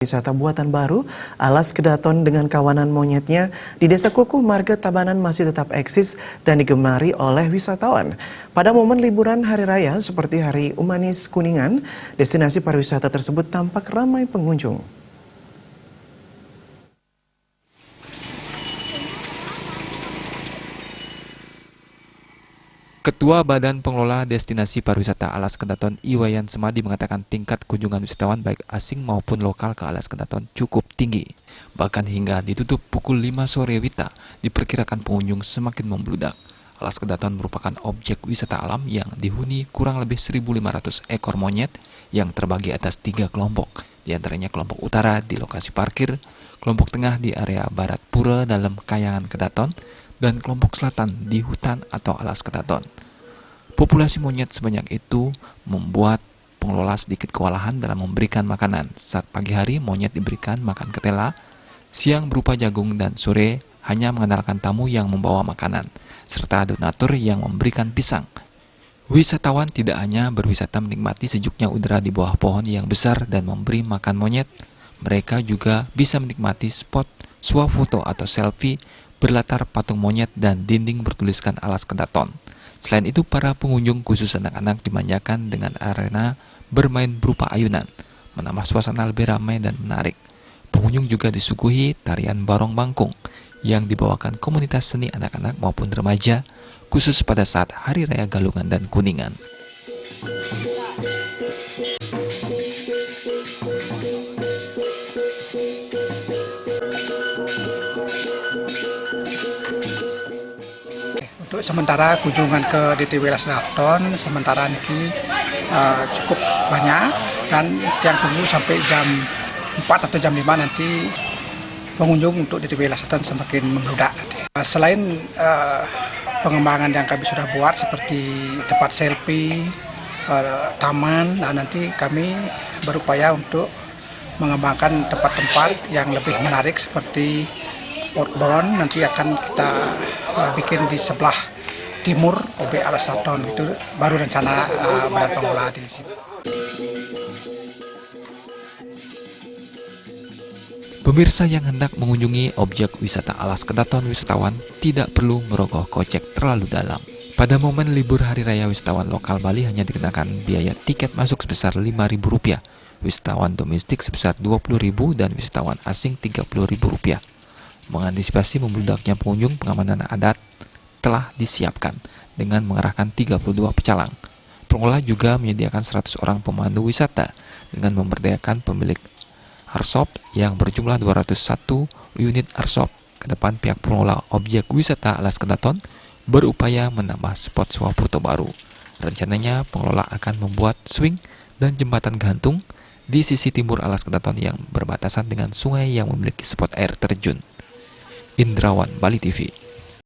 Wisata buatan baru, Alas Kedaton dengan kawanan monyetnya di Desa Kukuh, Marga Tabanan masih tetap eksis dan digemari oleh wisatawan. Pada momen liburan hari raya seperti Hari Umanis Kuningan, destinasi pariwisata tersebut tampak ramai pengunjung. Ketua Badan Pengelola Destinasi Pariwisata Alas Kedaton Iwayan Semadi mengatakan tingkat kunjungan wisatawan baik asing maupun lokal ke Alas Kedaton cukup tinggi. Bahkan hingga ditutup pukul 5 sore WITA, diperkirakan pengunjung semakin membludak. Alas Kedaton merupakan objek wisata alam yang dihuni kurang lebih 1.500 ekor monyet yang terbagi atas 3 kelompok. Di antaranya kelompok utara di lokasi parkir, kelompok tengah di area barat pura dalam Kayangan Kedaton, dan kelompok selatan di hutan atau Alas Kedaton. Populasi monyet sebanyak itu membuat pengelola sedikit kewalahan dalam memberikan makanan. Saat pagi hari monyet diberikan makan ketela, siang berupa jagung dan sore hanya mengandalkan tamu yang membawa makanan, serta donatur yang memberikan pisang. Wisatawan tidak hanya berwisata menikmati sejuknya udara di bawah pohon yang besar dan memberi makan monyet, mereka juga bisa menikmati spot swafoto atau selfie berlatar patung monyet dan dinding bertuliskan Alas Kedaton. Selain itu, para pengunjung khusus anak-anak dimanjakan dengan arena bermain berupa ayunan, menambah suasana lebih ramai dan menarik. Pengunjung juga disuguhi tarian barong bangkung yang dibawakan komunitas seni anak-anak maupun remaja khusus pada saat Hari Raya Galungan dan Kuningan. Untuk sementara kunjungan ke DTW Alas Kedaton sementara ini cukup banyak, dan yang tunggu sampai jam 4 atau jam 5 nanti pengunjung untuk DTW Alas Kedaton semakin membludak. Selain pengembangan yang kami sudah buat seperti tempat selfie, taman, nanti kami berupaya untuk mengembangkan tempat-tempat yang lebih menarik seperti outbound. Nanti akan kita bikin di sebelah timur OB Alas Kedaton, itu baru rencana Badan Pengelola di sini. Pemirsa yang hendak mengunjungi objek wisata Alas Kedaton, wisatawan tidak perlu merogoh kocek terlalu dalam. Pada momen libur hari raya, wisatawan lokal Bali hanya dikenakan biaya tiket masuk sebesar Rp5.000, wisatawan domestik sebesar Rp20.000 dan wisatawan asing Rp30.000. Mengantisipasi membludaknya pengunjung, pengamanan adat telah disiapkan dengan mengerahkan 32 pecalang. Pengelola juga menyediakan 100 orang pemandu wisata dengan memberdayakan pemilik airsoft yang berjumlah 201 unit airsoft. Ke depan pihak pengelola objek wisata Alas Kedaton berupaya menambah spot swafoto baru. Rencananya pengelola akan membuat swing dan jembatan gantung di sisi timur Alas Kedaton yang berbatasan dengan sungai yang memiliki spot air terjun. Indrawan, Bali TV.